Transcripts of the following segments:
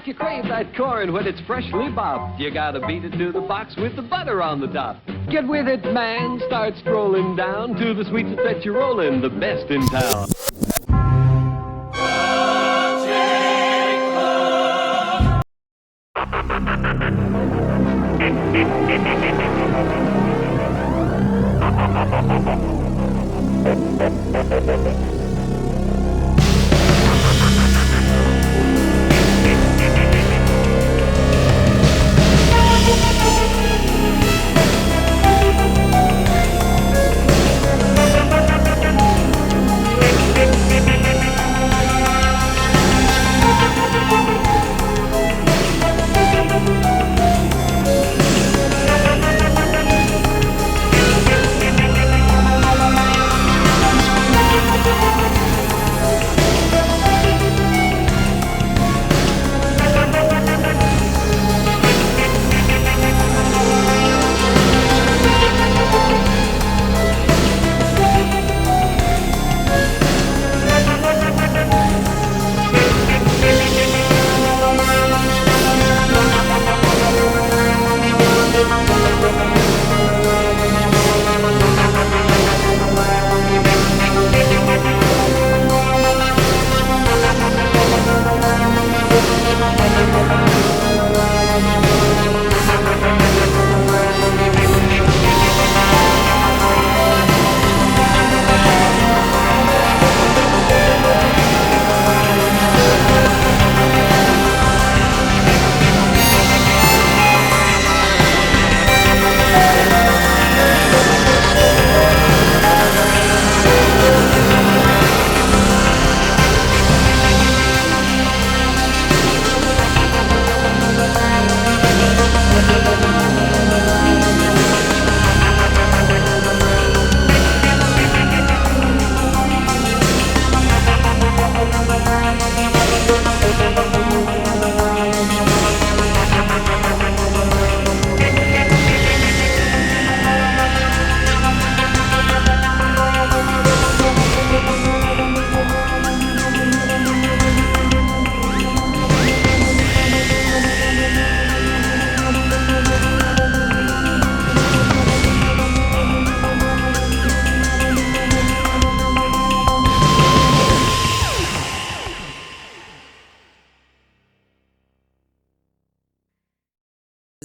If you crave that corn when it's freshly bobbed, you gotta beat it to the box with the butter on the top. Get with it, man. Start strolling down to the sweets that you're rolling, the best in town.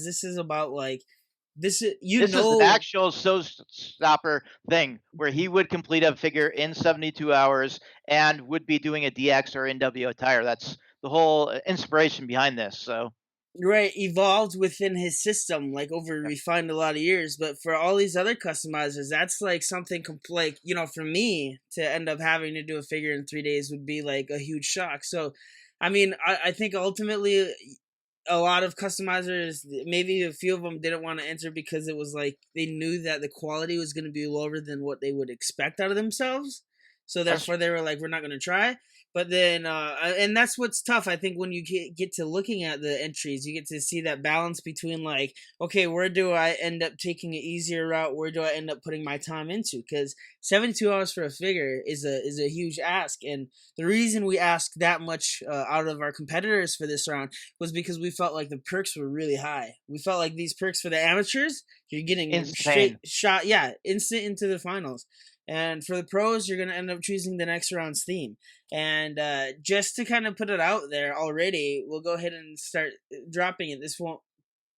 This is about like this is This is an actual Showstopper thing where he would complete a figure in 72 hours and would be doing a DX or NW attire. That's the whole inspiration behind this. So right evolved within his system like over refined a lot of years. But for all these other customizers, that's like something like, you know, for me to end up having to do a figure in 3 days would be like a huge shock. So I mean, I think ultimately a lot of customizers, maybe a few of them didn't want to enter because it was like they knew that the quality was going to be lower than what they would expect out of themselves. So therefore they were like, we're not going to try. But then, and that's what's tough. I think when you get to looking at the entries, you get to see that balance between like, okay, where do I end up taking an easier route? Where do I end up putting my time into? Because 72 hours for a figure is a huge ask. And the reason we asked that much out of our competitors for this round was because we felt like the perks were really high. We felt like these perks for the amateurs, you're getting straight shot, instant into the finals. And for the pros, you're going to end up choosing the next round's theme. And just to kind of put it out there already, we'll go ahead and start dropping it. This won't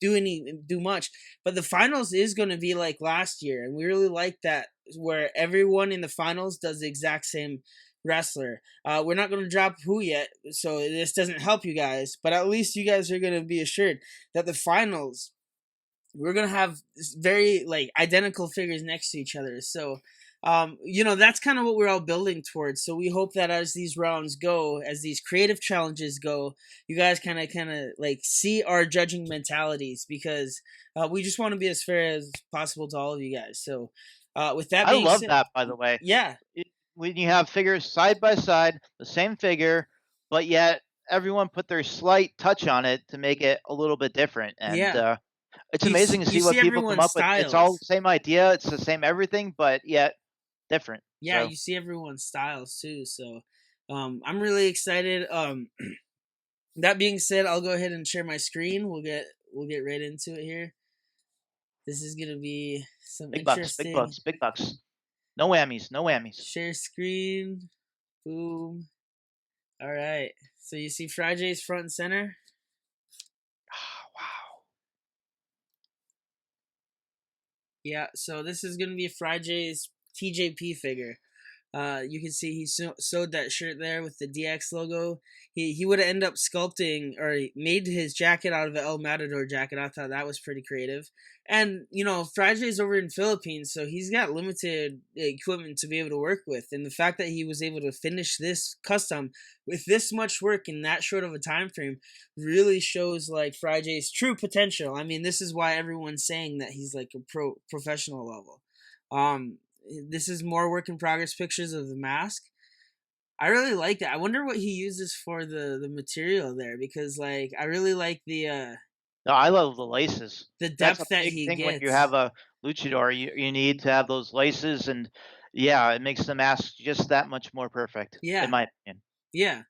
do much. But the finals is going to be like last year. And we really like that, where everyone in the finals does the exact same wrestler. We're not going to drop who yet, so this doesn't help you guys. But at least you guys are going to be assured that the finals, we're going to have very like identical figures next to each other. So you know, that's kind of what we're all building towards. So we hope that as these rounds go, as these creative challenges go, you guys kind of like see our judging mentalities, because we just want to be as fair as possible to all of you guys. So with that being said, I love that, by the way. Yeah. When you have figures side by side, the same figure, but yet everyone put their slight touch on it to make it a little bit different. And it's amazing to see what people come up with. It's all the same idea. It's the same everything, but yet different. Yeah, you see everyone's styles too. So I'm really excited. That being said, I'll go ahead and share my screen. We'll get right into it here. This is gonna be some Big bucks, big bucks, big bucks. No whammies, no whammies. Share screen. Boom. All right. So you see Fragie's front and center. Wow. Yeah. So this is gonna be Fragie's TJP figure. You can see he sewed that shirt there with the DX logo. He would have ended up sculpting or made his jacket out of an El Matador jacket. I thought that was pretty creative. And, you know, Fragie's over in Philippines, so he's got limited equipment to be able to work with. And the fact that he was able to finish this custom with this much work in that short of a time frame really shows, like, Fragie's true potential. I mean, this is why everyone's saying that he's, like, a professional level. This is more work in progress pictures of the mask. I really like that. I wonder what he uses for the material there, because like I really like the no, I love the laces. The depth that he gets. When you have a luchador, you need to have those laces, and yeah, it makes the mask just that much more perfect. Yeah, in my opinion. Yeah,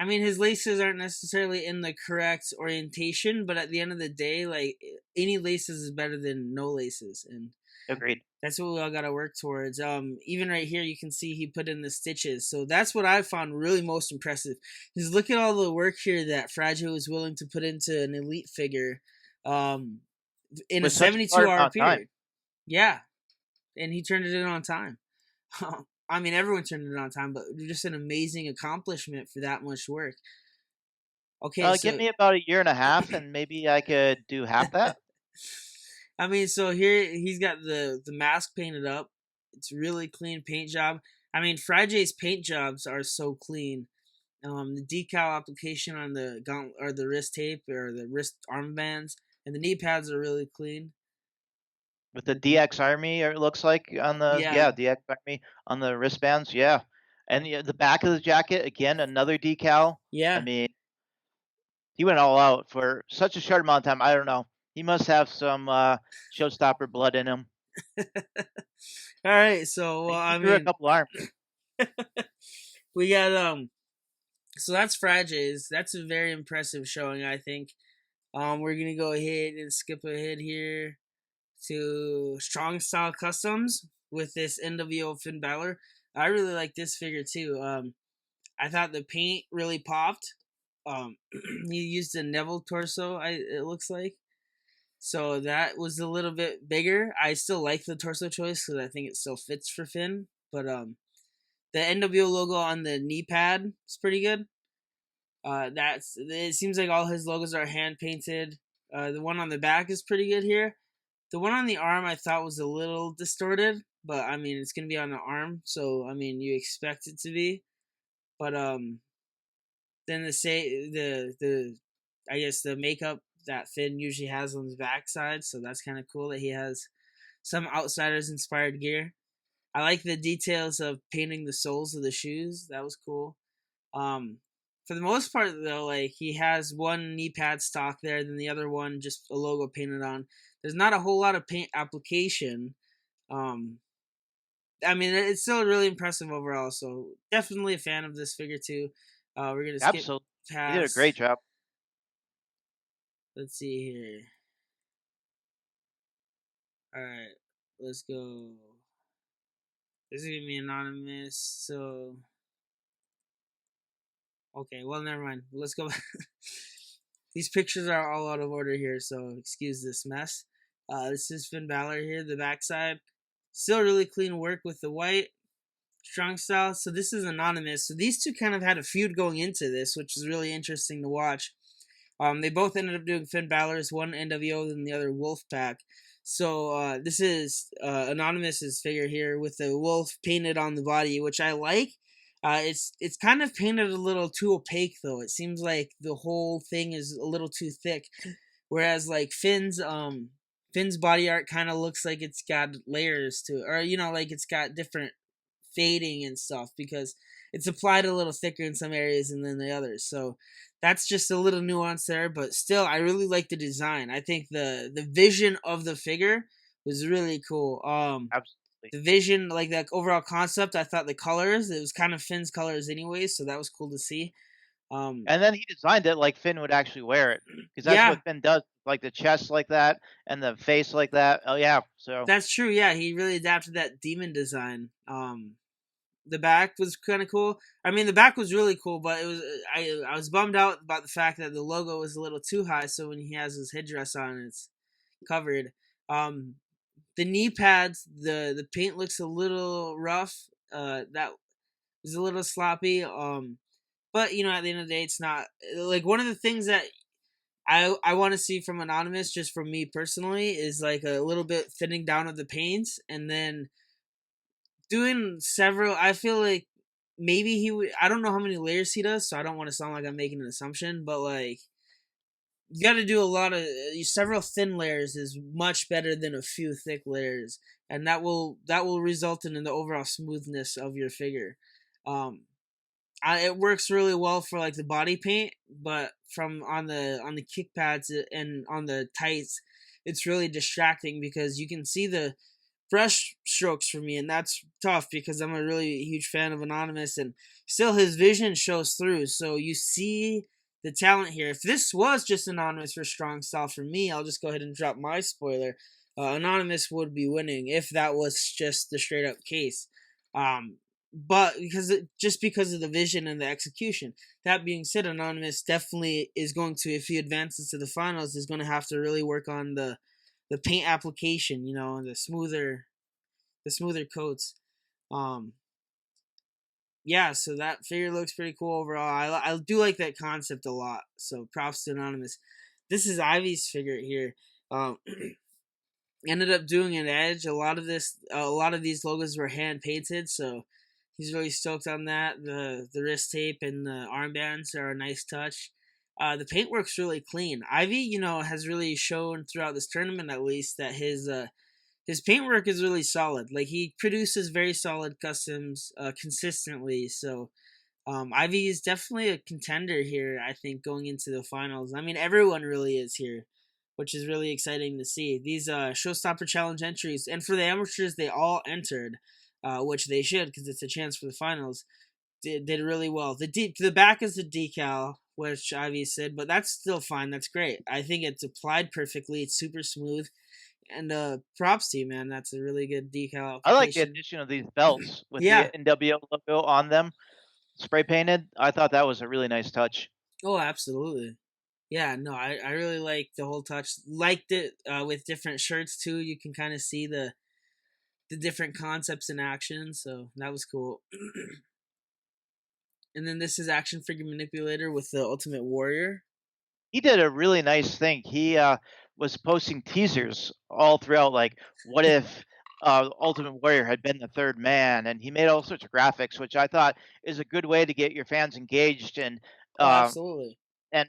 I mean his laces aren't necessarily in the correct orientation, but at the end of the day, like any laces is better than no laces, and agreed. That's what we all got to work towards. Even right here, you can see he put in the stitches. So that's what I found really most impressive. Is look at all the work here that Fragie was willing to put into an elite figure, in a 72-hour period. Yeah, and he turned it in on time. I mean, everyone turned it in on time, but just an amazing accomplishment for that much work. Okay, so give me about a year and a half, and maybe I could do half that. I mean, so here he's got the mask painted up. It's really clean paint job. I mean, Fragie's paint jobs are so clean. The decal application on the gauntlet or the wrist tape or the wrist armbands and the knee pads are really clean. With the DX Army, it looks like on the DX Army on the wristbands, yeah. And the back of the jacket again, another decal. Yeah. I mean, he went all out for such a short amount of time. I don't know. He must have some Showstopper blood in him. All right, so I mean, a couple arms. We got so that's Fragie's. That's a very impressive showing, I think. We're gonna go ahead and skip ahead here to Strong Style Customs with this NWO Finn Balor. I really like this figure too. I thought the paint really popped. He used a Neville torso. It looks like. So that was a little bit bigger. I still like the torso choice because I think it still fits for Finn. But the NWO logo on the knee pad is pretty good. It seems like all his logos are hand painted. The one on the back is pretty good here. The one on the arm I thought was a little distorted, but I mean it's gonna be on the arm, so I mean you expect it to be. But then the I guess the makeup that Finn usually has on his backside, so that's kind of cool that he has some Outsiders inspired gear. I like the details of painting the soles of the shoes. That was cool. For the most part though, like he has one knee pad stock there, then the other one just a logo painted on. There's not a whole lot of paint application. I mean it's still really impressive overall, so definitely a fan of this figure too. We're gonna skip Absolutely. past. You did a great job. Let's see here. Alright, let's go. This is gonna be anonymous, so okay, well never mind. Let's go. These pictures are all out of order here, so excuse this mess. This is Finn Balor here, the backside. Still really clean work with the white. Strong style. So this is anonymous. So these two kind of had a feud going into this, which is really interesting to watch. They both ended up doing Finn Balor's, one NWO and the other Wolfpack. So this is Anonymous's figure here with the wolf painted on the body, which I like. It's kind of painted a little too opaque though. It seems like the whole thing is a little too thick, whereas like Finn's body art kind of looks like it's got layers to it, or you know, like it's got different fading and stuff because it's applied a little thicker in some areas and then the others. So that's just a little nuance there, but still, I really like the design. I think the vision of the figure was really cool. Absolutely. The vision, like that overall concept, I thought the colors, it was kind of Finn's colors anyway, so that was cool to see. And then he designed it like Finn would actually wear it, because that's Yeah, what Finn does, like the chest like that and the face like that. Oh yeah, so that's true. Yeah, he really adapted that demon design. The back was kind of cool. I mean, the back was really cool, but it was I was bummed out about the fact that the logo was a little too high. So when he has his headdress on, it's covered. The knee pads, the paint looks a little rough. That was a little sloppy. But you know, at the end of the day, it's not like one of the things that I want to see from Anonymous, just from me personally, is like a little bit thinning down of the paints, and then doing several. I feel like maybe he would. I don't know how many layers he does, so I don't want to sound like I'm making an assumption, but like you got to do a lot of several thin layers is much better than a few thick layers, and that will result in the overall smoothness of your figure. It works really well for like the body paint, but from on the kick pads and on the tights, it's really distracting because you can see the brush strokes for me, and that's tough because I'm a really huge fan of Anonymous, and still his vision shows through. So you see the talent here. If this was just Anonymous for strong style for me, I'll just go ahead and drop my spoiler. Anonymous would be winning if that was just the straight up case. But just because of the vision and the execution. That being said, Anonymous definitely is going to, if he advances to the finals, is going to have to really work on the paint application, you know, and the smoother coats. Yeah, so that figure looks pretty cool overall. I do like that concept a lot. So props to Anonymous. This is Ivy's figure here. Ended up doing an edge. A lot of these logos were hand painted, so he's really stoked on that. The wrist tape and the armbands are a nice touch. The paintwork's really clean. Ivy, you know, has really shown throughout this tournament at least that his paintwork is really solid. Like he produces very solid customs consistently. So Ivy is definitely a contender here. I think going into the finals. I mean, everyone really is here, which is really exciting to see. These Showstopper Challenge entries, and for the amateurs, they all entered, which they should because it's a chance for the finals. Did really well. The back is the decal, which Ivy said, but that's still fine. That's great. I think it's applied perfectly. It's super smooth. And props to you, man. That's a really good decal I like the application. addition of these belts with Yeah. the NWO logo on them, spray painted. I thought that was a really nice touch. Oh, absolutely. Yeah, no, I really like the whole touch. Liked it with different shirts too. You can kind of see the different concepts in action, so that was cool. And then this is Action Figure Manipulator with the Ultimate Warrior. He did a really nice thing. He was posting teasers all throughout, like, what if Ultimate Warrior had been the third man? And he made all sorts of graphics, which I thought is a good way to get your fans engaged. And Oh, absolutely. And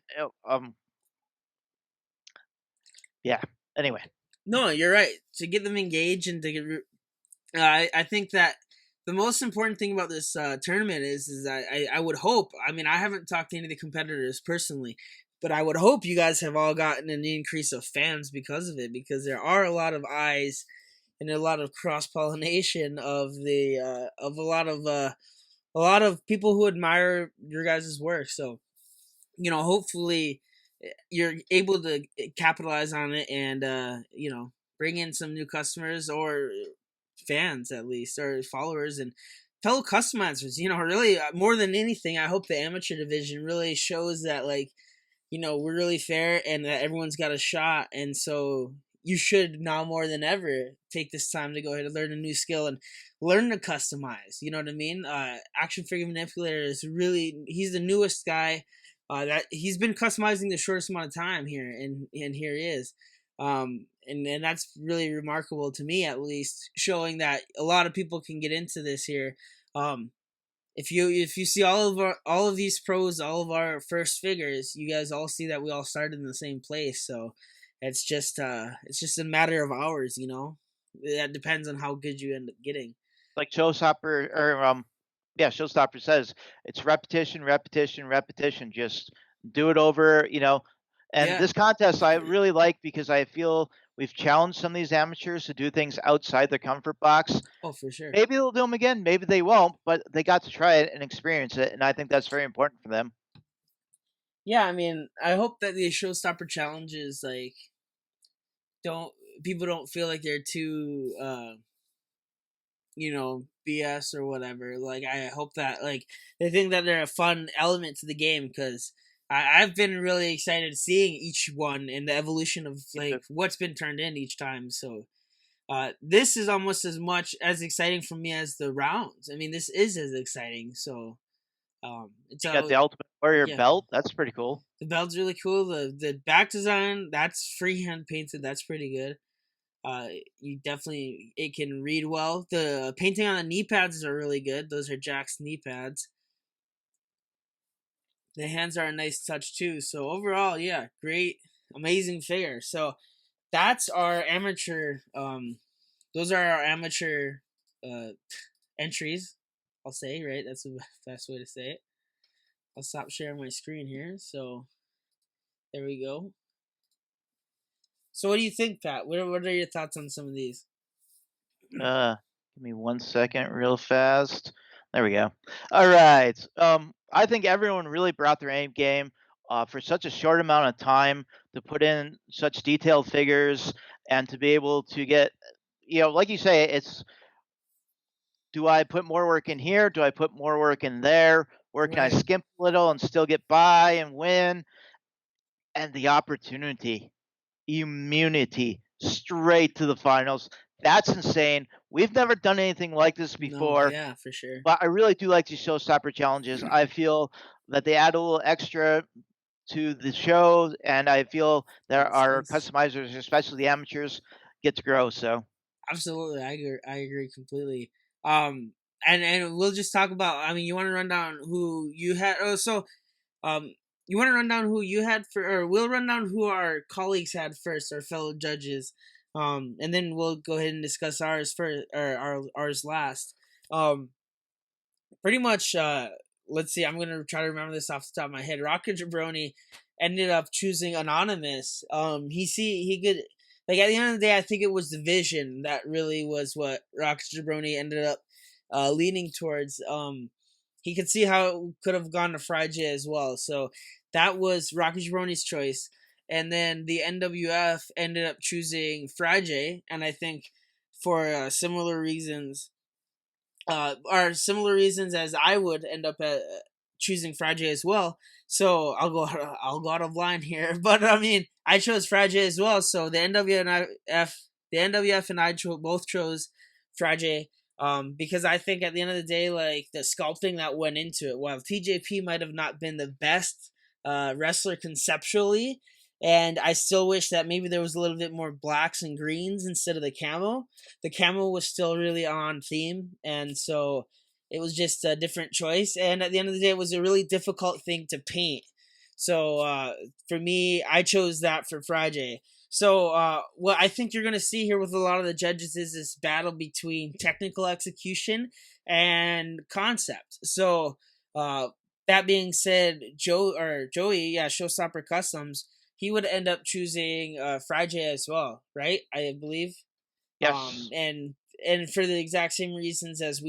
yeah. Anyway. No, you're right. To get them engaged and to get, I think that the most important thing about this tournament is I would hope. I mean, I haven't talked to any of the competitors personally, but I would hope you guys have all gotten an increase of fans because of it, because there are a lot of eyes and a lot of cross pollination of the of a lot of people who admire your guys' work. So, you know, hopefully you're able to capitalize on it and you know, bring in some new customers or fans at least, or followers and fellow customizers. You know, really more than anything, I hope the amateur division really shows that, like, you know, we're really fair and that everyone's got a shot. And so you should now more than ever take this time to go ahead and learn a new skill and learn to customize. You know what I mean? Action Figure Manipulator is really, he's the newest guy. That he's been customizing the shortest amount of time here, and here he is. And that's really remarkable to me, at least, showing that a lot of people can get into this here. If you see all of these pros, all of our first figures, you guys all see that we all started in the same place. So it's just a matter of hours, you know. That depends on how good you end up getting. Like Showstopper or Showstopper says, it's repetition, repetition, repetition. Just do it over, you know. And this contest I really like because I feel we've challenged some of these amateurs to do things outside their comfort box. Oh, for sure. Maybe they'll do them again, maybe they won't, but they got to try it and experience it, and I think that's very important for them. Yeah, I mean, I hope that the Showstopper challenges, like, people don't feel like they're too, BS or whatever. Like, I hope that, like, they think that they're a fun element to the game, because I've been really excited seeing each one and the evolution of, like, what's been turned in each time. So, this is almost as much as exciting for me as the rounds. I mean, this is as exciting. So, you got the Ultimate Warrior belt. That's pretty cool. The belt's really cool. The back design, that's freehand painted. That's pretty good. It can read well. The painting on the knee pads are really good. Those are Jack's knee pads. The hands are a nice touch too. So overall, yeah, great, amazing figure. So that's our amateur. Those are our amateur entries. I'll say, right? That's the best way to say it. I'll stop sharing my screen here. So there we go. So what do you think, Pat? What are your thoughts on some of these? Give me 1 second real fast. There we go. All right. I think everyone really brought their A game for such a short amount of time to put in such detailed figures and to be able to get, like you say, it's, do I put more work in here? Do I put more work in there? Where can I skimp a little and still get by and win? And the opportunity, immunity, straight to the finals. That's insane. We've never done anything like this before. No, yeah, for sure. But I really do like these Showstopper challenges. I feel that they add a little extra to the show, and I feel that our customizers, especially the amateurs, get to grow. So absolutely, I agree completely. And we'll just talk about. I mean, you want to run down who you had? You want to run down who you had or we'll run down who our colleagues had first, our fellow judges, and then we'll go ahead and discuss ours first, or ours last. Pretty much. Let's see. I'm gonna try to remember this off the top of my head. Rocket Jabroni ended up choosing Anonymous. He could, like, at the end of the day, I think it was the vision that really was what Rocket Jabroni ended up leaning towards. He could see how it could have gone to Fragie as well. So that was Rocky Jabroni's choice. And then the NWF ended up choosing Fragie. And I think for similar reasons, as I would end up choosing Fragie as well. So I'll go out of line here. But I mean, I chose Fragie as well. So the NWF and I both chose Fragie. Because I think at the end of the day, like, the sculpting that went into it, while TJP might have not been the best wrestler conceptually, and I still wish that maybe there was a little bit more blacks and greens instead of the camo. The camo was still really on theme, and so it was just a different choice. And at the end of the day, it was a really difficult thing to paint. So for me, I chose that for Fragie. So what I think you're going to see here with a lot of the judges is this battle between technical execution and concept. So that being said, Joey, Showstopper Customs, he would end up choosing Fragie as well, right? I believe. Yes. And for the exact same reasons as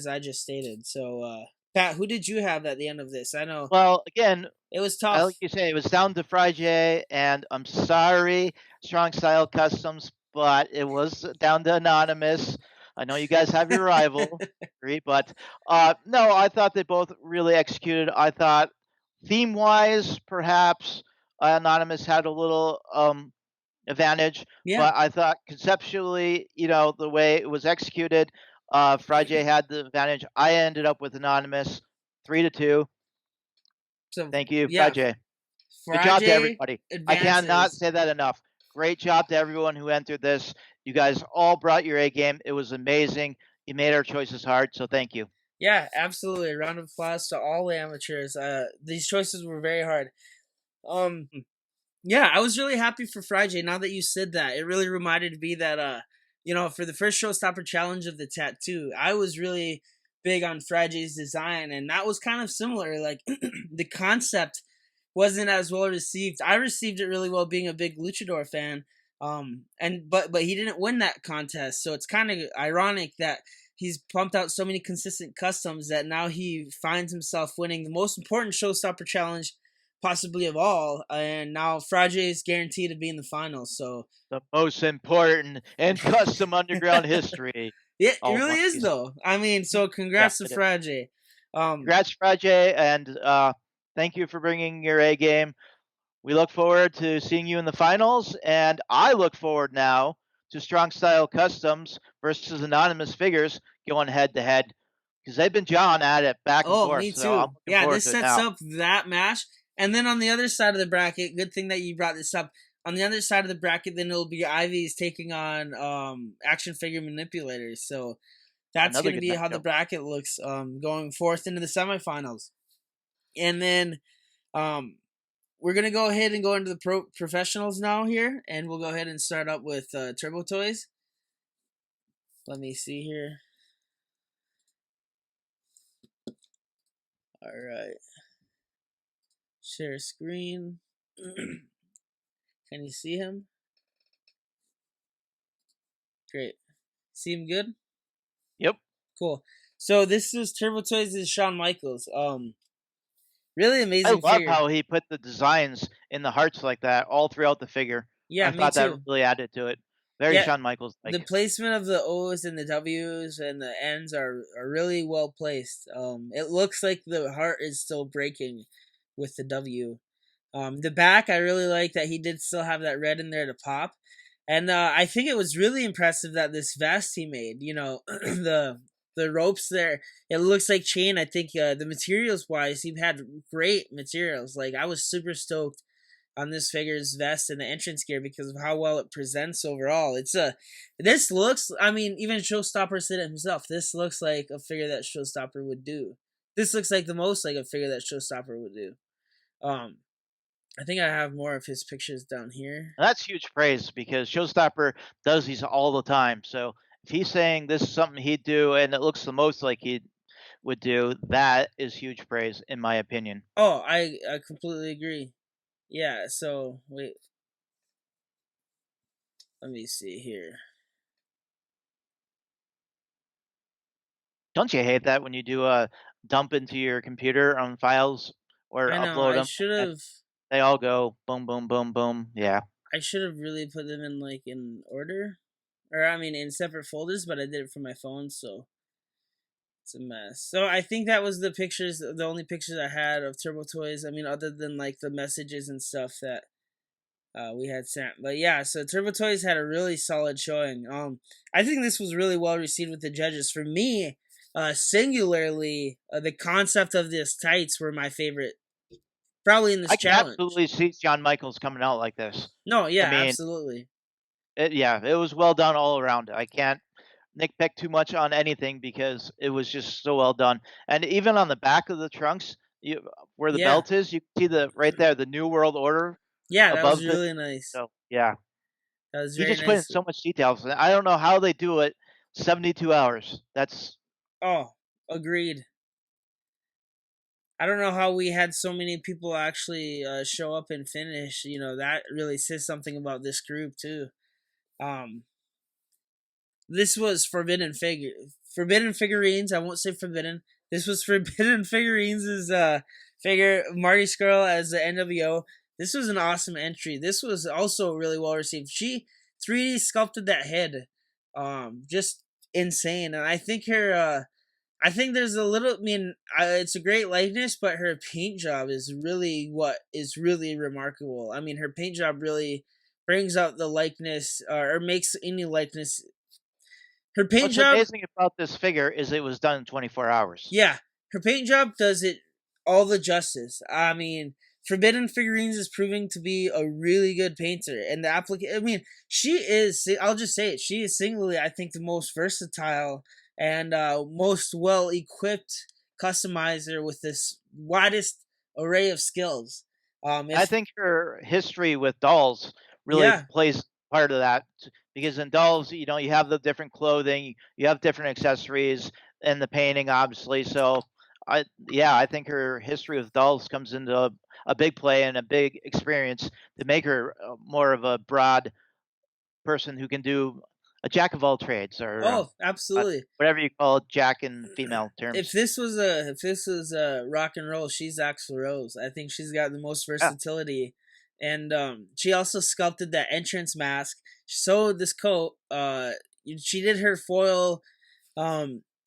I just stated. So Pat, who did you have at the end of this? I know. Well, again, it was tough. Like you say, it was down to Fragie, and I'm sorry, Strong Style Customs, but it was down to Anonymous. I know you guys have your rival, but no, I thought they both really executed. I thought theme-wise, perhaps Anonymous had a little advantage, but I thought conceptually, the way it was executed, Fragie had the advantage. I ended up with Anonymous, 3-2. So, thank you, Fragie. Good job to everybody. Advances. I cannot say that enough. Great job to everyone who entered this. You guys all brought your A game. It was amazing. You made our choices hard, so thank you. Yeah, absolutely. A round of applause to all the amateurs. These choices were very hard. Yeah, I was really happy for Fragie. Now that you said that, it really reminded me that, for the first Showstopper challenge of the tattoo, I was really big on Fragie's design, and that was kind of similar. Like, the concept wasn't as well received. I received it really well, being a big Luchador fan. But he didn't win that contest, so it's kind of ironic that he's pumped out so many consistent customs that now he finds himself winning the most important Showstopper challenge possibly of all. And now Fragie is guaranteed to be in the finals. So the most important in custom underground history. Yeah, it Oh really my is geez. though. I mean, so Yeah, congrats to it is. Fragie. Congrats, Fragie, and thank you for bringing your A game. We look forward to seeing you in the finals, and I look forward now to Strong Style Customs versus Anonymous Figures going head to head because they've been jawing at it back and Oh, forth. me So I'm too. looking Yeah, forward this to it sets now. up that match. And then on the other side of the bracket, good thing that you brought this up. On the other side of the bracket, then it'll be Ivy's taking on action figure manipulators. So that's Another going to good be how the matchup. bracket looks going forth into the semifinals. And then we're going to go ahead and go into the professionals now here. And we'll go ahead and start up with Turbo Toys. Let me see here. All right. Share screen. Can you see him? Great. See him good? Yep. Cool. So this is Turbo Toys' Shawn Michaels. Really I amazing love figure. how he put the designs in the hearts like that all throughout the figure. Yeah, I me thought that too. really added to it. Very Yeah, Shawn Michaels the like. placement of the O's and the W's and the N's are really well placed. It looks like the heart is still breaking with the W. The back, I really like that he did still have that red in there to pop. And I think it was really impressive that this vest he made, you know, the ropes there, it looks like chain. I think the materials wise, he had great materials. Like I was super stoked on this figure's vest and the entrance gear because of how well it presents overall. This looks, I mean, even Showstopper said it himself. This looks like a figure that Showstopper would do. This looks like the most like a figure that Showstopper would do. I think I have more of his pictures down here. That's huge praise because Showstopper does these all the time. So if he's saying this is something he'd do and it looks the most like he would do, that is huge praise in my opinion. Oh, I completely agree. Yeah, so wait. Let me see here. Don't you hate that when you do a dump into your computer on files or I know, upload I them should and have they all go boom, boom, boom, boom? Yeah. I should have really put them in like in order. Or I mean in separate folders, but I did it from my phone, so it's a mess. So I think that was the only pictures I had of Turbo Toys. I mean, other than like the messages and stuff that we had sent. But yeah, so Turbo Toys had a really solid showing. I think this was really well received with the judges. For me, singularly, the concept of this tights were my favorite, probably in this I can challenge. absolutely see Shawn Michaels coming out like this. No, yeah, I mean, absolutely. it was well done all around. I can't nitpick too much on anything because it was just so well done. And even on the back of the trunks, where the Yeah, belt is, you can see the right there, the New World Order yeah, that was above it. really nice. So yeah, That was he very just put in nice. so much details. I don't know how they do it. 72 hours. That's Oh, agreed. I don't know how we had so many people actually show up and finish. You know, that really says something about this group too. Um, this was Forbidden Figurines. I won't say forbidden. This was Forbidden Figurines' figure Marty Skrull as the NWO. This was an awesome entry. This was also really well received. She 3D sculpted that head, just insane. And I think I think there's a little. I mean, it's a great likeness, but her paint job is really what is really remarkable. I mean, her paint job really brings out the likeness, or makes any likeness. Her paint what's job, amazing about this figure is it was done in 24 hours. yeah, her paint job does it all the justice. I mean, Forbidden Figurines is proving to be a really good painter, and the I mean, she is. I'll just say it. She is singly, I think, the most versatile and most well equipped customizer with this widest array of skills. I If think her history with dolls really Yeah, plays part of that because in dolls, you have the different clothing, you have different accessories, and the painting, obviously. So, I think her history with dolls comes into a big play and a big experience to make her more of a broad person who can do a jack of all trades, or absolutely, whatever you call it, jack in female terms. If this was a rock and roll, she's Axl Rose. I think she's got the most versatility, and she also sculpted that entrance mask. She sewed this coat. She did her foil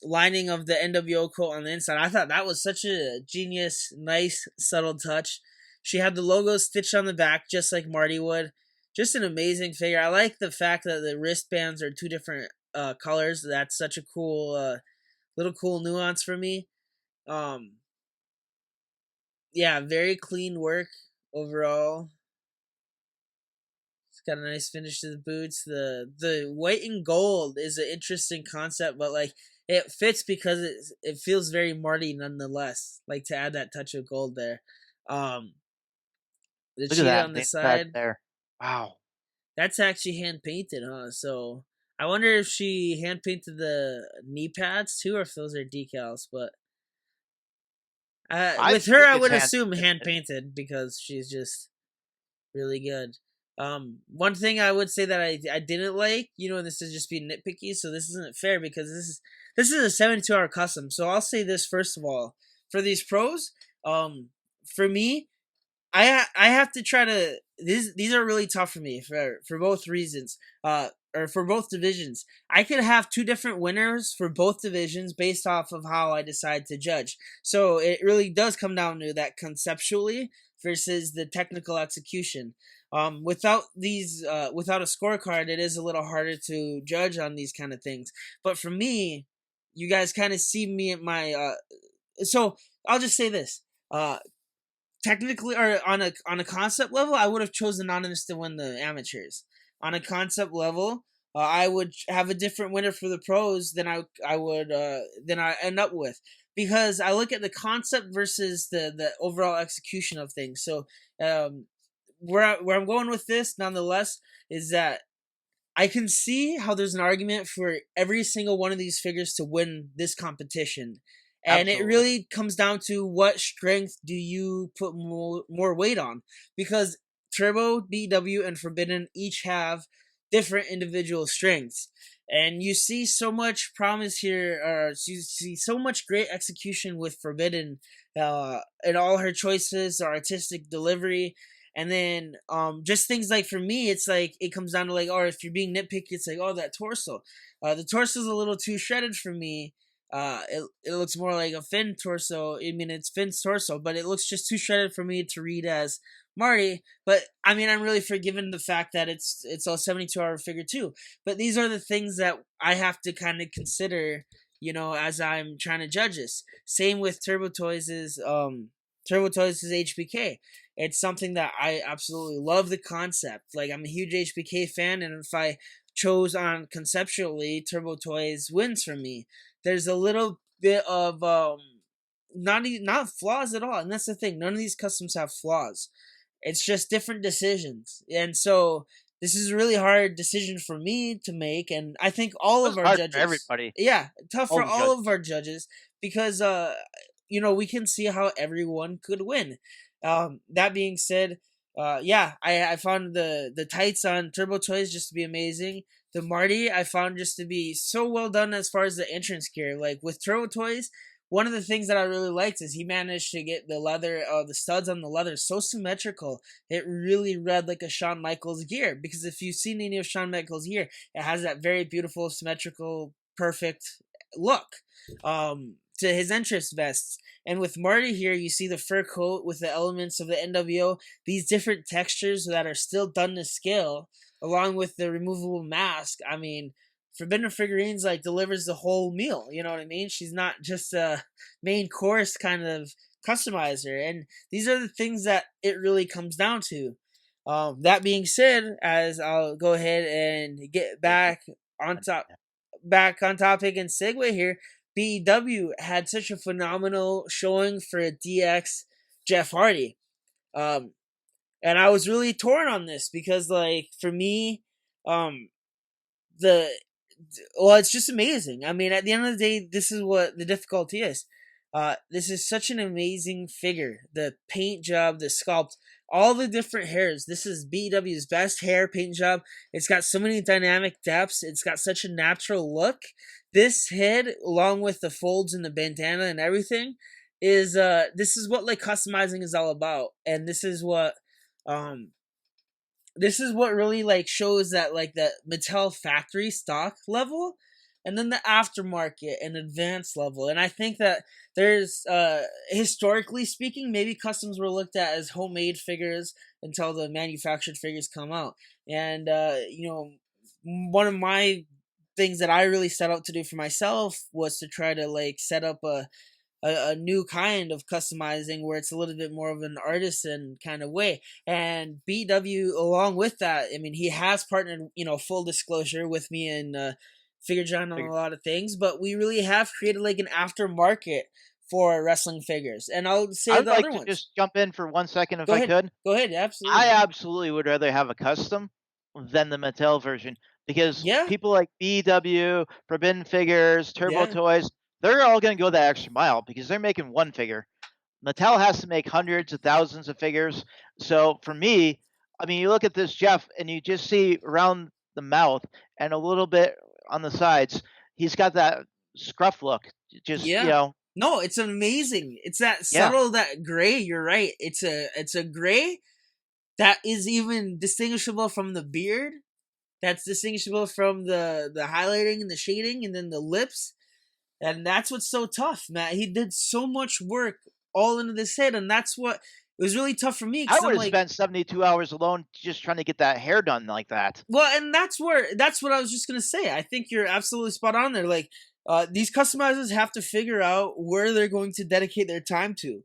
lining of the NWO coat on the inside. I thought that was such a genius, nice, subtle touch. She had the logo stitched on the back just like Marty would. Just an amazing figure. I like the fact that the wristbands are two different colors. That's such a cool little cool nuance for me. Yeah, very clean work overall. It's got a nice finish to the boots. The white and gold is an interesting concept, but like it fits because it feels very Marty nonetheless. Like to add that touch of gold there. The cheetah on the side there. Wow. That's actually hand painted, huh? So I wonder if she hand painted the knee pads too, or if those are decals. But with her, I would assume hand painted because she's just really good. One thing I would say that I didn't like, this is just being nitpicky, so this isn't fair because this is a 72-hour custom. So I'll say this first of all for these pros. For me, I have to try to. These are really tough for me for both reasons. Or for both divisions. I could have two different winners for both divisions based off of how I decide to judge. So it really does come down to that conceptually versus the technical execution. Without a scorecard, it is a little harder to judge on these kind of things. But for me, you guys kind of see me at my. So I'll just say this. Technically, or on a concept level, I would have chosen Anonymous to win the amateurs. On a concept level, I would have a different winner for the pros than I end up with, because I look at the concept versus the overall execution of things. So where I'm going with this, nonetheless, is that I can see how there's an argument for every single one of these figures to win this competition. And Absolutely. It really comes down to what strength do you put more weight on, because Turbo, DW, and Forbidden each have different individual strengths. And you see so much promise here, or you see so much great execution with Forbidden in all her choices, her artistic delivery. And then just things like, for me, it's like it comes down to like, or if you're being nitpicky, it's like, oh, that torso. The torso's a little too shredded for me. It looks more like a Finn torso. I mean, it's Finn's torso, but it looks just too shredded for me to read as Marty. But I mean, I'm really forgiven the fact that it's a 72-hour figure too. But these are the things that I have to kind of consider, as I'm trying to judge this. Same with Turbo Toys' HBK. It's something that I absolutely love the concept. Like, I'm a huge HBK fan, and if I chose on conceptually, Turbo Toys wins for me. There's a little bit of not flaws at all, and that's the thing. None of these customs have flaws. It's just different decisions, and so this is a really hard decision for me to make, and I think all of our judges, for everybody, tough for all of our judges, because we can see how everyone could win. That being said, I found the tights on Turbo Toys just to be amazing. The Marty I found just to be so well done as far as the entrance gear. Like with Turbo Toys, one of the things that I really liked is he managed to get the leather, the studs on the leather so symmetrical. It really read like a Shawn Michaels gear, because if you've seen any of Shawn Michaels' gear, it has that very beautiful, symmetrical, perfect look to his entrance vests. And with Marty here, you see the fur coat with the elements of the NWO, these different textures that are still done to scale, along with the removable mask. I mean, Forbidden Figurines delivers the whole meal. You know what I mean? She's not just a main course kind of customizer. And these are the things that it really comes down to. That being said, as I'll go ahead and get back on topic and segue here, BEW had such a phenomenal showing for DX Jeff Hardy. And I was really torn on this because, for me, it's just amazing. I mean, at the end of the day, this is what the difficulty is. This is such an amazing figure. The paint job, the sculpt, all the different hairs. This is BEW's best hair paint job. It's got so many dynamic depths. It's got such a natural look. This head, along with the folds and the bandana and everything, is this is what like customizing is all about. And this is what really like shows that like the Mattel factory stock level, and then the aftermarket and advanced level. And I think that there's historically speaking, maybe customs were looked at as homemade figures until the manufactured figures come out. And one of my things that I really set out to do for myself was to try to like set up a new kind of customizing where it's a little bit more of an artisan kind of way. And BW, along with that, I mean, he has partnered, full disclosure, with me and Figure John on a lot of things, but we really have created like an aftermarket for wrestling figures. And I'll say I'd the like other to ones. just jump in for 1 second if Go I ahead. could. Go ahead, absolutely. I absolutely would rather have a custom than the Mattel version, because people like BW, Forbidden Figures, Turbo Toys, they're all going to go that extra mile because they're making one figure. Mattel has to make hundreds of thousands of figures. So for me, I mean, you look at this Jeff and you just see around the mouth and a little bit on the sides, he's got that scruff look. Just, No, it's amazing. It's that subtle, that gray. You're right. It's a gray that is even distinguishable from the beard. That's distinguishable from the highlighting and the shading, and then the lips. And that's what's so tough, Matt. He did so much work all into this head, and that's what it was really tough for me. I would have spent 72 hours alone just trying to get that hair done like that. Well, and that's what I was just gonna say. I think you're absolutely spot on there. Like, these customizers have to figure out where they're going to dedicate their time to.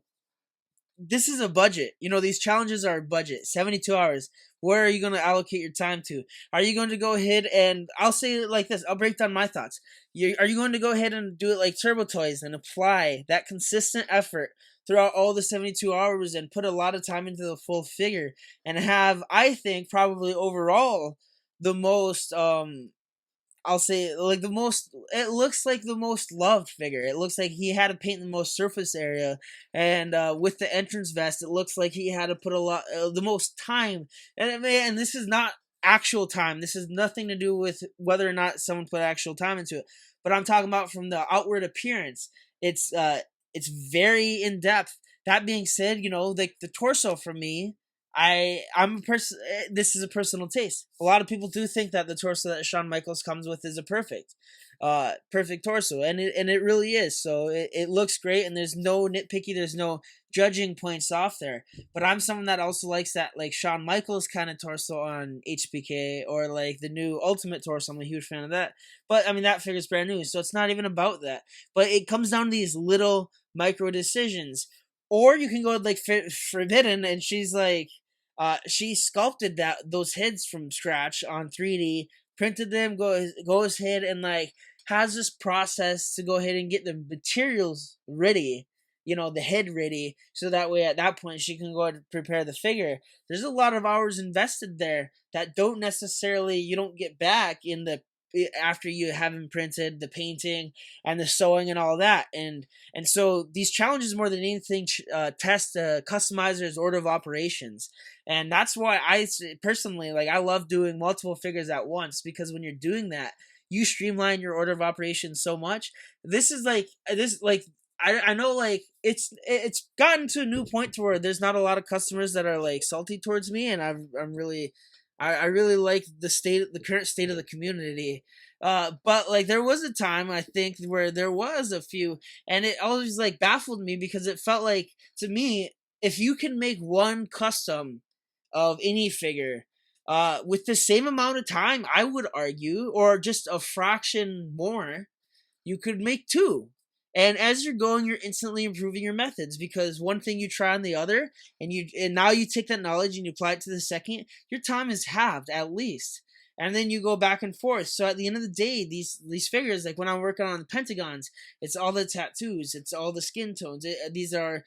This is a budget. These challenges are a budget. 72 hours. Where are you going to allocate your time to? Are you going to go ahead and, I'll say it like this, I'll break down my thoughts. Are you going to go ahead and do it like Turbo Toys and apply that consistent effort throughout all the 72 hours and put a lot of time into the full figure and have, I think, probably overall the most, I'll say, like it looks like the most loved figure. It looks like he had to paint the most surface area, and with the entrance vest, it looks like he had to put the most time. And this is not actual time. This has nothing to do with whether or not someone put actual time into it. But I'm talking about from the outward appearance. It's very in depth. That being said, like the torso for me, I'm a person. This is a personal taste. A lot of people do think that the torso that Shawn Michaels comes with is a perfect torso, and it really is. So it looks great, and there's no nitpicky. There's no judging points off there. But I'm someone that also likes that like Shawn Michaels kind of torso on HBK, or like the new Ultimate torso. I'm a huge fan of that. But I mean, that figure's brand new, so it's not even about that. But it comes down to these little micro decisions. Or you can go like Forbidden, and she's like, she sculpted those heads from scratch on 3D, printed them, goes ahead and like has this process to go ahead and get the materials ready, the head ready, so that way at that point she can go ahead and prepare the figure. There's a lot of hours invested there that you don't get back after you have them printed, the painting and the sewing and all that. And so these challenges more than anything test customizers' order of operations. And that's why I personally, like, I love doing multiple figures at once, because when you're doing that, you streamline your order of operations so much. I know, like, it's gotten to a new point to where there's not a lot of customers that are like salty towards me, and I really like the current state of the community. But like there was a time, I think, where there was a few, and it always like baffled me, because it felt like, to me, if you can make one custom of any figure with the same amount of time, I would argue, or just a fraction more, you could make two. And as you're going, you're instantly improving your methods, because one thing you try on the other, and now you take that knowledge and you apply it to the second, your time is halved at least. And then you go back and forth. So at the end of the day, these figures, like when I'm working on the Pentagons, it's all the tattoos, it's all the skin tones. These are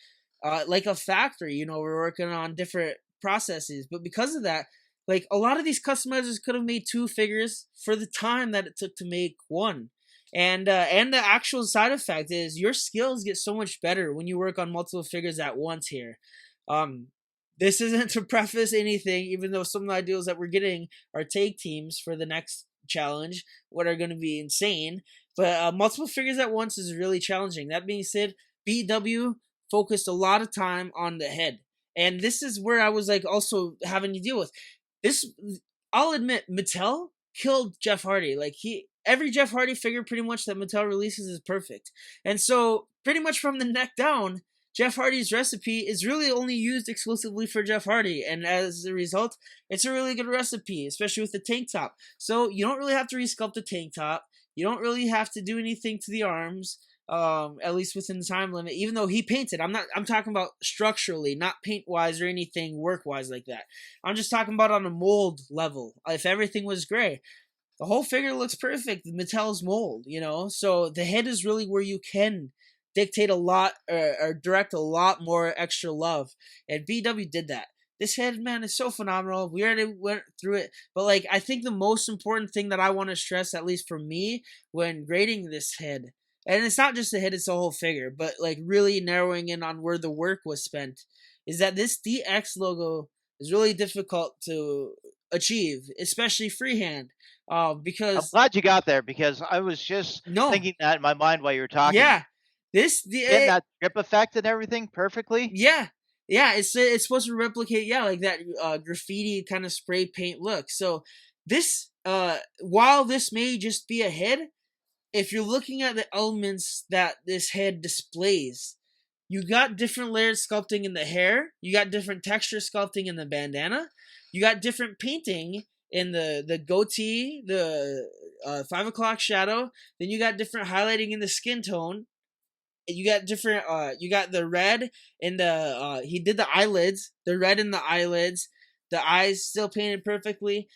like a factory, we're working on different processes. But because of that, like a lot of these customizers could have made two figures for the time that it took to make one. And the actual side effect is your skills get so much better when you work on multiple figures at once here. This isn't to preface anything, even though some of the ideals that we're getting are tag teams for the next challenge, what are going to be insane. But multiple figures at once is really challenging. That being said, BW focused a lot of time on the head. And this is where I was like also having to deal with this. I'll admit, Mattel killed Jeff Hardy. Like every Jeff Hardy figure pretty much that Mattel releases is perfect. And so pretty much from the neck down, Jeff Hardy's recipe is really only used exclusively for Jeff Hardy. And as a result, it's a really good recipe, especially with the tank top. So you don't really have to resculpt the tank top. You don't really have to do anything to the arms. At least within the time limit, even though he painted. I'm talking about structurally, not paint wise or anything work wise like that. I'm just talking about on a mold level. If everything was gray, the whole figure looks perfect. Mattel's mold, so the head is really where you can dictate a lot or direct a lot more extra love, and BW did that. This head, man, is so phenomenal. We already went through it, but like I think the most important thing that I want to stress, at least for me, when grading this head, and it's not just the head, it's the whole figure, but like really narrowing in on where the work was spent, is that this DX logo is really difficult to achieve, especially freehand. Because I'm glad you got there, because I was just thinking that in my mind while you were talking. Yeah, getting that strip effect and everything perfectly. Yeah, it's supposed to replicate like that graffiti kind of spray paint look. So this while this may just be a head, if you're looking at the elements that this head displays, you got different layered sculpting in the hair, you got different texture sculpting in the bandana, you got different painting in the goatee, the 5 o'clock shadow, then you got different highlighting in the skin tone. You got different you got the red in the he did the eyelids, the red in the eyelids, the eyes still painted perfectly.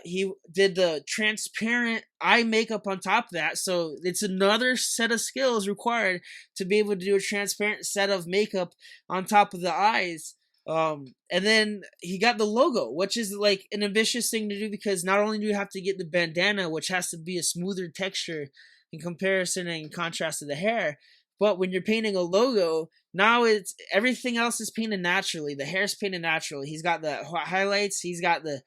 He did the transparent eye makeup on top of that, so it's another set of skills required to be able to do a transparent set of makeup on top of the eyes. And then he got the logo, which is like an ambitious thing to do, because not only do you have to get the bandana, which has to be a smoother texture in comparison and in contrast to the hair, but when you're painting a logo, now it's everything else is painted naturally. The hair's painted naturally. He's got the highlights. He's got the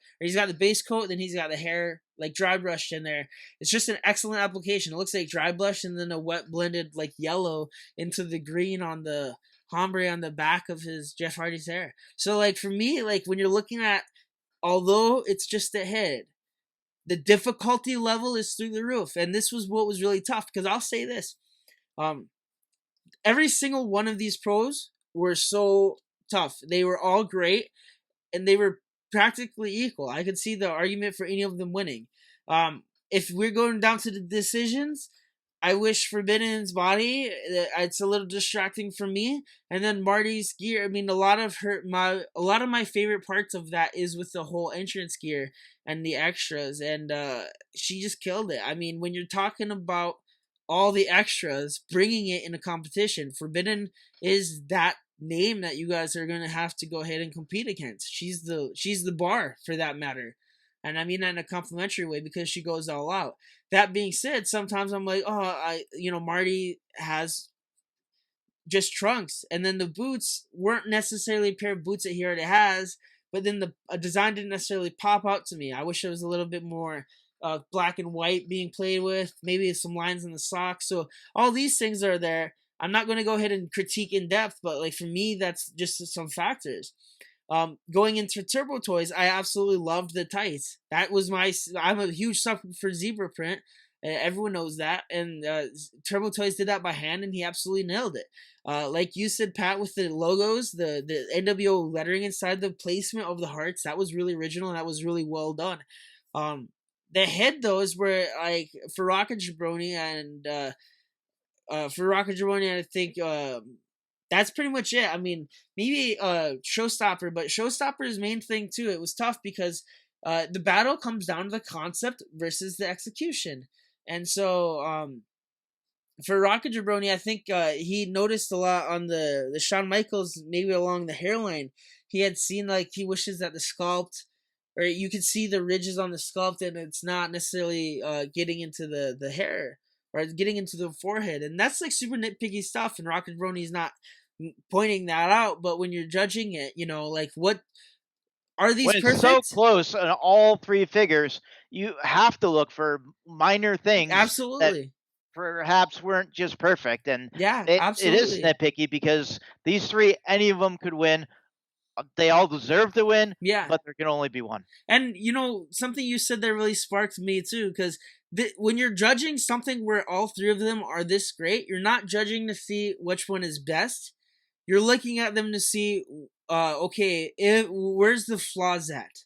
base coat. Then he's got the hair like dry brushed in there. It's just an excellent application. It looks like dry brush and then a wet blended like yellow into the green on the ombre on the back of his Jeff Hardy's hair. So like for me, like when you're looking at, although it's just a head, the difficulty level is through the roof. And this was what was really tough, because I'll say this. Every single one of these pros were so tough. They were all great, and they were practically equal. I could see the argument for any of them winning. If we're going down to the decisions, I wish Forbidden's body, it's a little distracting for me. And then Marty's gear, I mean, a lot of my favorite parts of that is with the whole entrance gear and the extras, and she just killed it. I mean, when you're talking about all the extras, bringing it in a competition, Forbidden is that name that you guys are going to have to go ahead and compete against. She's the bar for that matter. And I mean that in a complimentary way, because she goes all out. That being said, sometimes I'm like, Marty has just trunks, and then the boots weren't necessarily a pair of boots that he already has, but then a design didn't necessarily pop out to me. I wish there was a little bit more black and white being played with, maybe some lines in the socks. So all these things are there. I'm not going to go ahead and critique in depth, but like for me, that's just some factors. Going into Turbo Toys, I absolutely loved the tights. I'm a huge sucker for zebra print. Everyone knows that. And Turbo Toys did that by hand, and he absolutely nailed it. Like you said, Pat, with the logos, the NWO lettering inside the placement of the hearts, that was really original, and that was really well done. The head, though, is where, like, for Rocket Jabroni, I think that's pretty much it. I mean, maybe Showstopper, but Showstopper's main thing, too, it was tough because the battle comes down to the concept versus the execution. And so for Rocket Jabroni, I think he noticed a lot on the Shawn Michaels, maybe along the hairline. He had seen, like, he wishes that the sculpt, or you can see the ridges on the sculpt, and it's not necessarily getting into the hair or getting into the forehead, and that's like super nitpicky stuff. And Rocket Brony's not pointing that out, but when you're judging it, like what are these when perfect? it's so close on all 3 figures, you have to look for minor things Absolutely. that perhaps weren't just perfect, and yeah, it is absolutely. nitpicky because these 3, any of them could win. They all deserve to win, but there can only be one. And something you said that really sparked me too, because when you're judging something where all 3 of them are this great, you're not judging to see which one is best. You're looking at them to see, okay, where's the flaws at?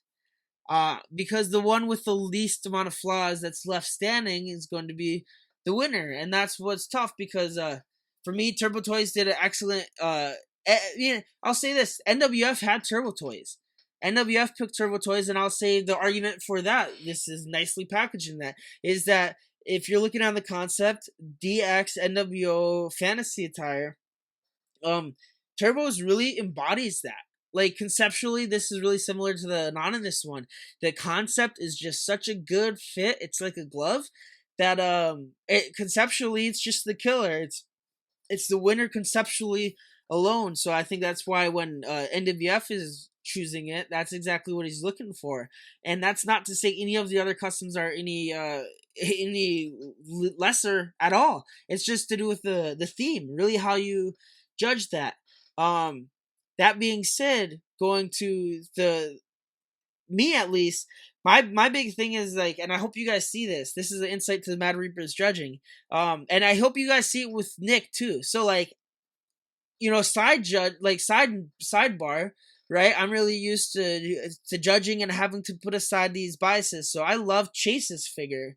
Because the one with the least amount of flaws that's left standing is going to be the winner, and that's what's tough. Because for me, Turbo Toys did an excellent. I'll say this: NWF had Turbo Toys. NWF picked Turbo Toys, and I'll say the argument for that, this is nicely packaged in that, is that if you're looking at the concept, DX NWO fantasy attire, Turbos really embodies that. Like conceptually, this is really similar to the Anonymous one. The concept is just such a good fit. It's like a glove that conceptually it's just the killer. It's the winner conceptually alone. So I think that's why when NWF is choosing it, that's exactly what he's looking for. And that's not to say any of the other customs are any lesser at all. It's just to do with the theme, really how you judge that. That being said, going to me at least, my big thing is like, and I hope you guys see this. This is an insight to the Mad Reaper's judging. And I hope you guys see it with Nick too. So like, sidebar, right? I'm really used to judging and having to put aside these biases. So I love Chase's figure.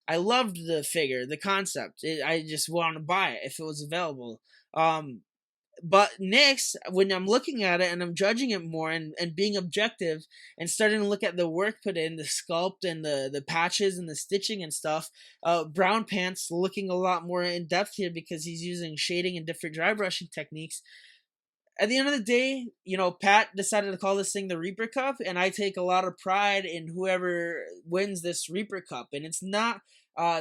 I loved the figure, the concept. I just want to buy it if it was available. But Nick's, when I'm looking at it and I'm judging it more and being objective and starting to look at the work put in, the sculpt and the patches and the stitching and stuff, Brown Pants looking a lot more in depth here because he's using shading and different dry brushing techniques. At the end of the day, Pat decided to call this thing the Reaper Cup, and I take a lot of pride in whoever wins this Reaper Cup. And it's not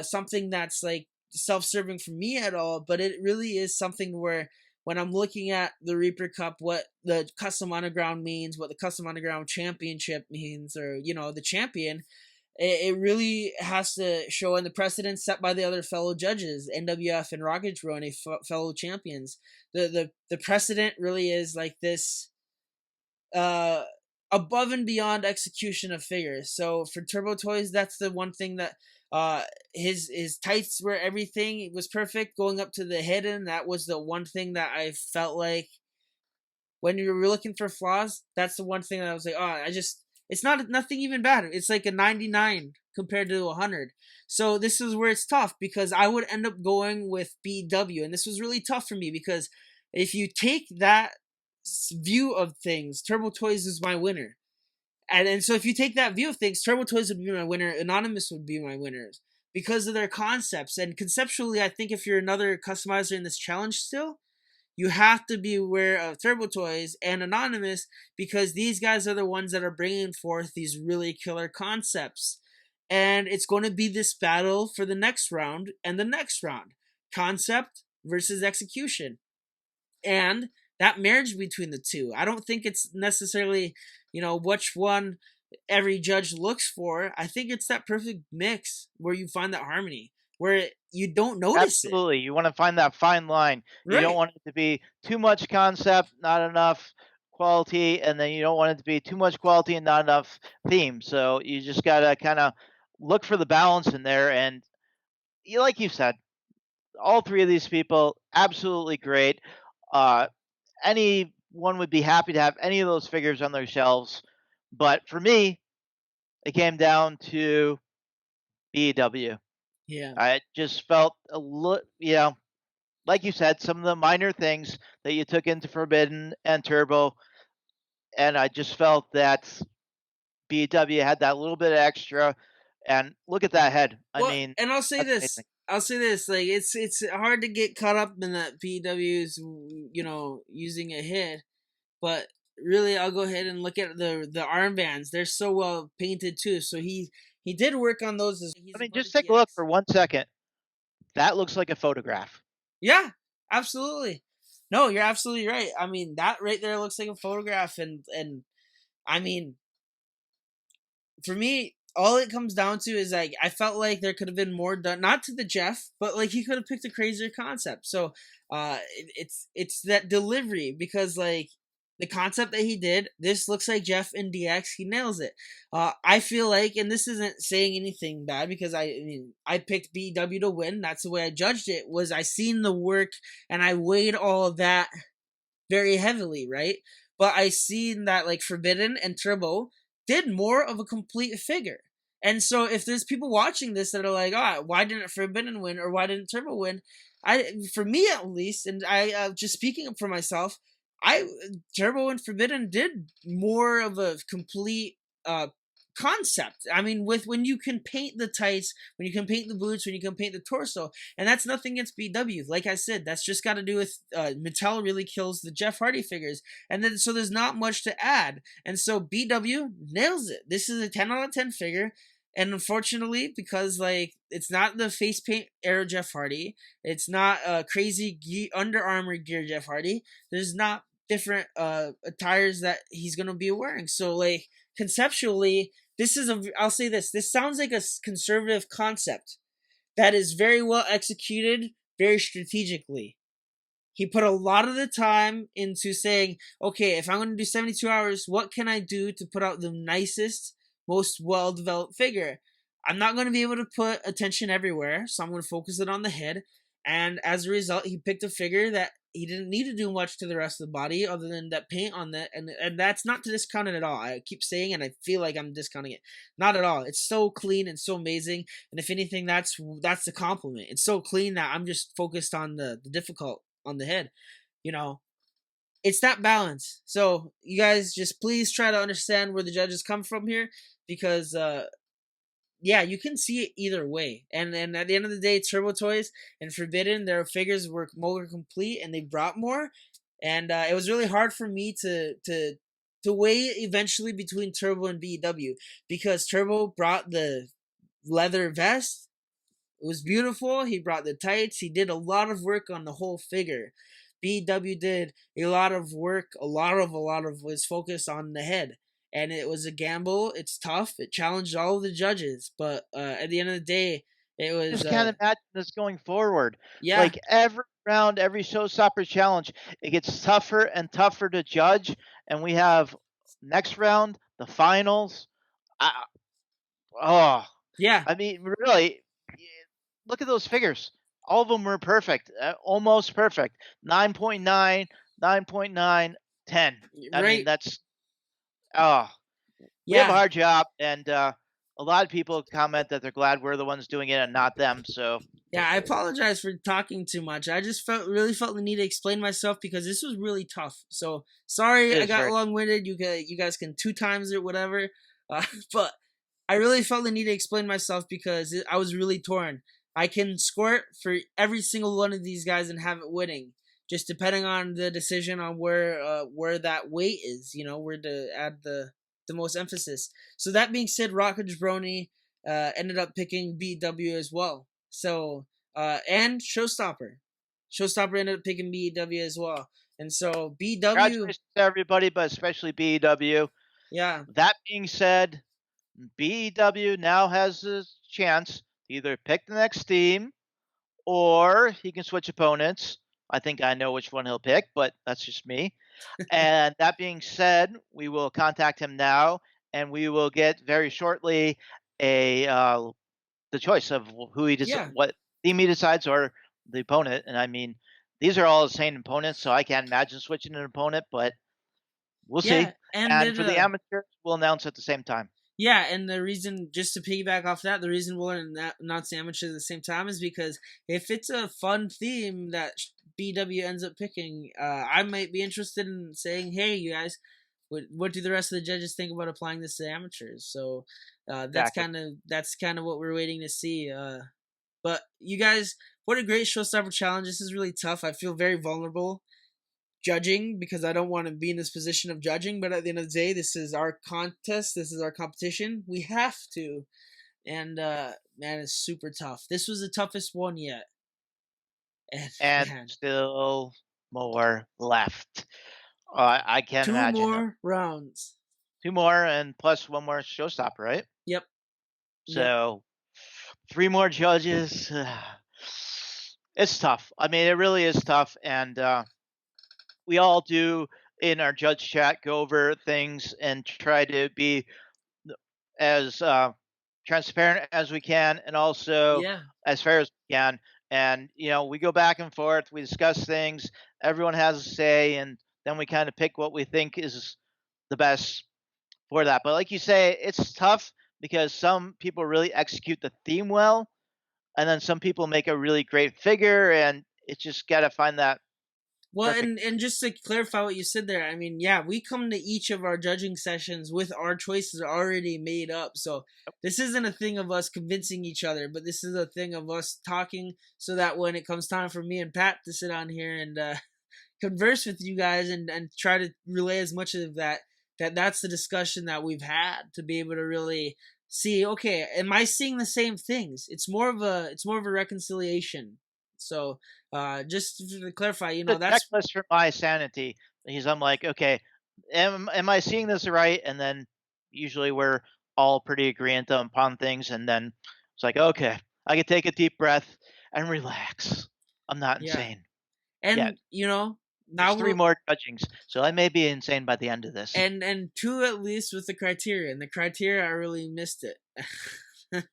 something that's like self-serving for me at all, but it really is something where when I'm looking at the Reaper Cup, what the Custom Underground means, what the Custom Underground Championship means, or, the champion, it really has to show in the precedent set by the other fellow judges, NWF and Rocket Rony, fellow champions. The precedent really is like this above and beyond execution of figures. So for Turbo Toys, that's the one thing that his tights were everything. It was perfect going up to the hidden. That was the one thing that I felt like when you were looking for flaws, that's the one thing that I was like, it's nothing even bad. It's like a 99 compared to 100. So this is where it's tough because I would end up going with BW, and this was really tough for me because if you take that view of things, Turbo Toys is my winner. And so if you take that view of things, Turbo Toys would be my winner, Anonymous would be my winners because of their concepts. And conceptually, I think if you're another customizer in this challenge still, you have to be aware of Turbo Toys and Anonymous because these guys are the ones that are bringing forth these really killer concepts. And it's going to be this battle for the next round and the next round. Concept versus execution. And that marriage between the two. I don't think it's necessarily, which one every judge looks for. I think it's that perfect mix where you find that harmony, where you don't notice Absolutely. You want to find that fine line. Right. You don't want it to be too much concept, not enough quality, and then you don't want it to be too much quality and not enough theme. So you just got to kind of look for the balance in there. And like you said, all 3 of these people, absolutely great. Anyone would be happy to have any of those figures on their shelves. But for me, it came down to BW. Yeah. I just felt a little, like you said, some of the minor things that you took into Forbidden and Turbo. And I just felt that BW had that little bit extra. And look at that head. And I'll say this. Amazing. I'll say this, like it's hard to get caught up in that PW's, using a hit, but really I'll go ahead and look at the armbands. They're so well painted too. So he did work on those. Just take a look for 1 second. that looks like a photograph. Yeah, absolutely. No, you're absolutely right. I mean, that right there looks like a photograph, and I mean, for me, all it comes down to is like I felt like there could have been more done, not to the Jeff, but like he could have picked a crazier concept. So, it's that delivery, because like the concept that he did, this looks like Jeff in DX. He nails it. I feel like, and this isn't saying anything bad, because I mean I picked BW to win. That's the way I judged it. Was I seen the work and I weighed all of that very heavily, right? But I seen that like Forbidden and Turbo did more of a complete figure. And so if there's people watching this that are like, oh, why didn't Forbidden win or why didn't Turbo win? For me at least, and I just speaking up for myself, Turbo and Forbidden did more of a complete concept. I mean, when you can paint the tights, when you can paint the boots, when you can paint the torso, and that's nothing against BW. Like I said, that's just got to do with Mattel really kills the Jeff Hardy figures, and then so there's not much to add, and so BW nails it. This is a 10 out of 10 figure. And unfortunately, because like it's not the face paint era Jeff Hardy, it's not crazy Under Armour gear Jeff Hardy. There's not different attires that he's gonna be wearing. So like conceptually, I'll say this sounds like a conservative concept that is very well executed, very strategically. He put a lot of the time into saying, okay, if I'm going to do 72 hours, what can I do to put out the nicest, most well-developed figure? I'm not going to be able to put attention everywhere, so I'm going to focus it on the head. And as a result, he picked a figure that he didn't need to do much to the rest of the body other than that paint on that. And that's not to discount it at all. I keep saying, and I feel like I'm discounting it. Not at all. It's so clean and so amazing. And if anything, that's the compliment. It's so clean that I'm just focused on the difficult on the head. You know, it's that balance. So you guys just please try to understand where the judges come from here, because yeah, you can see it either way. And at the end of the day, Turbo Toys and Forbidden, their figures were more complete and they brought more. And it was really hard for me to weigh eventually between Turbo and BW, because Turbo brought the leather vest. It was beautiful. He brought the tights. He did a lot of work on the whole figure. BW did a lot of work. A lot of was focused on the head. And it was a gamble. It's tough. It challenged all of the judges, but at the end of the day, it was. Just can't imagine this going forward. Yeah. Like every round, every Showstopper challenge, it gets tougher and tougher to judge. And we have next round, the finals. Yeah. I mean, really, look at those figures. All of them were perfect, almost perfect. 9.9, 9.9, 10. I mean, that's. We have a hard job, and a lot of people comment that they're glad we're the ones doing it and not them. So yeah, I apologize for talking too much. I just really felt the need to explain myself, because this was really tough. So sorry I got long-winded. You guys can 2 times it, whatever. But I really felt the need to explain myself because I was really torn. I can score it for every single one of these guys and have it winning, just depending on the decision on where that weight is, where to add the most emphasis. So that being said, Rocket Jabroni ended up picking BW as well. So and Showstopper ended up picking BW as well. And so BW. Congratulations to everybody, but especially BW. Yeah. That being said, BW now has a chance to either pick the next team or he can switch opponents. I think I know which one he'll pick, but that's just me. And that being said, we will contact him now, and we will get very shortly the choice of who he what team he decides, or the opponent. And I mean, these are all the same opponents, so I can't imagine switching an opponent, but we'll see. And for the amateurs, we'll announce at the same time. Yeah, and the reason, just to piggyback off that, the reason we'll announce the amateurs at the same time is because if it's a fun theme that BW ends up picking, I might be interested in saying, hey, you guys, what do the rest of the judges think about applying this to amateurs? So that's kind of what we're waiting to see. But you guys, what a great Showstopper challenge. This is really tough. I feel very vulnerable judging because I don't want to be in this position of judging, but at the end of the day, this is our contest. This is our competition. We have to. And man, it's super tough. This was the toughest one yet. And man, still more left. I can't 2 imagine. more rounds. 2 more and plus 1 more showstopper, right? Yep. So 3 more judges. It's tough. I mean, it really is tough. And we all do in our judge chat go over things and try to be as transparent as we can and also as fair as we can. And, we go back and forth, we discuss things, everyone has a say, and then we kind of pick what we think is the best for that. But like you say, it's tough because some people really execute the theme well, and then some people make a really great figure, and it's just got to find that. Well, and just to clarify what you said there, I mean, we come to each of our judging sessions with our choices already made up. So this isn't a thing of us convincing each other, but this is a thing of us talking so that when it comes time for me and Pat to sit on here and converse with you guys and try to relay as much of that's the discussion that we've had to be able to really see, okay, am I seeing the same things? It's more of a reconciliation. So just to clarify, that's checklist for my sanity. Because I'm like, okay, am I seeing this right? And then usually we're all pretty agreeant upon things, and then it's like, okay, I can take a deep breath and relax. I'm not insane. And now there's 3 more judgings, so I may be insane by the end of this. And 2 at least with the criteria. And the criteria, I really missed it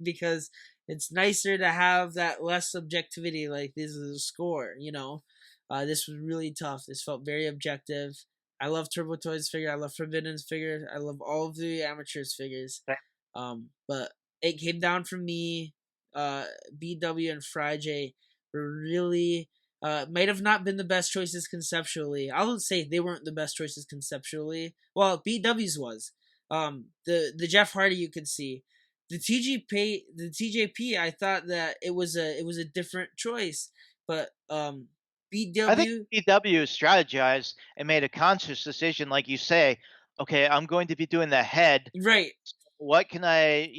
because it's nicer to have that less subjectivity. Like, this is a score, This was really tough. This felt very objective. I love Turbo Toys figure. I love Figurines figures. I love all of the amateurs figures. Okay. But it came down for me. BW and Fragie were really might have not been the best choices conceptually. I would say they weren't the best choices conceptually. Well, BW's was. The Jeff Hardy you could see. The TJP, I thought that it was a different choice, but BW. I think BW strategized and made a conscious decision, like you say. Okay, I'm going to be doing the head. Right. What can I,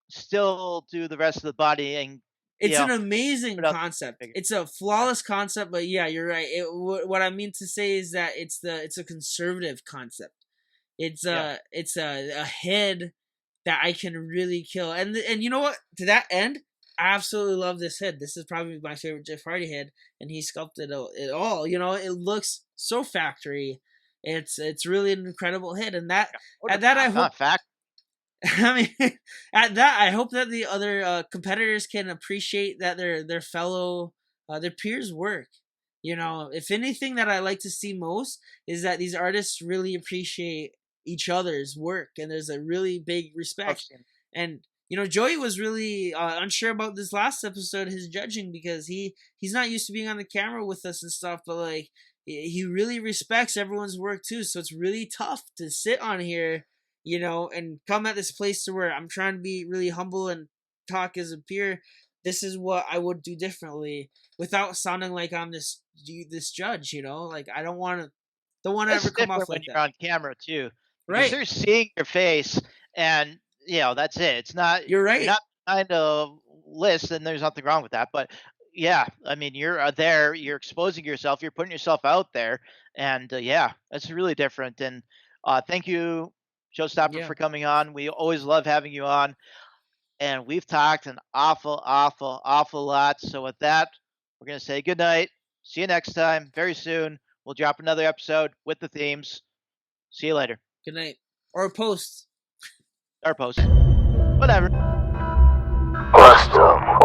still do the rest of the body? And it's an amazing concept. It's a flawless concept, but yeah, you're right. What I mean to say is that it's a conservative concept. It's a head that I can really kill. And you know what? To that end, I absolutely love this head. This is probably my favorite Jeff Hardy head, and he sculpted it all. It looks so factory. It's really an incredible head, and I hope. I mean, at that, I hope that the other competitors can appreciate that their fellow, their peers' work. If anything that I like to see most is that these artists really appreciate each other's work, and there's a really big respect. And Joey was really unsure about this last episode, his judging, because he's not used to being on the camera with us and stuff, but like he really respects everyone's work too. So it's really tough to sit on here, and come at this place to where I'm trying to be really humble and talk as a peer. This is what I would do differently without sounding like I'm this judge, like I don't want to ever come off like when that. You're on camera too, right? They're seeing your face, and that's it. It's not. You're right. You're not trying to list, and there's nothing wrong with that. But yeah, I mean, you're there. You're exposing yourself. You're putting yourself out there, and that's really different. And thank you, Showstopper, for coming on. We always love having you on. And we've talked an awful lot. So with that, we're going to say good night. See you next time. Very soon, we'll drop another episode with the themes. See you later. Good night. Or post. Whatever. Custom.